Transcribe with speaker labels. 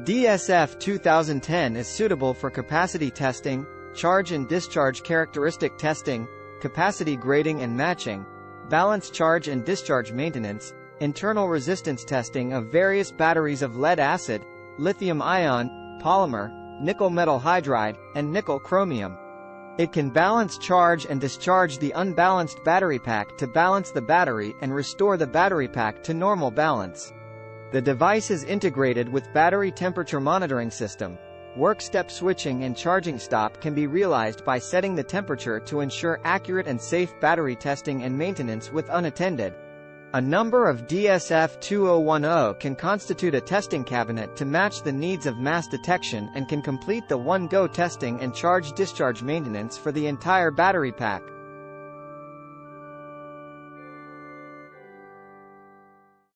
Speaker 1: DSF 2010 is suitable for capacity testing, charge and discharge characteristic testing, capacity grading and matching, balance charge and discharge maintenance, internal resistance testing of various batteries of lead acid, lithium-ion, polymer, nickel metal hydride, and nickel chromium. It can balance charge and discharge the unbalanced battery pack to balance the battery and restore the battery pack to normal balance. The device is integrated with battery temperature monitoring system. Work step switching and charging stop can be realized by setting the temperature to ensure accurate and safe battery testing and maintenance with unattended. A number of DSF 2010 can constitute a testing cabinet to match the needs of mass detection and can complete the one-go testing and charge-discharge maintenance for the entire battery pack.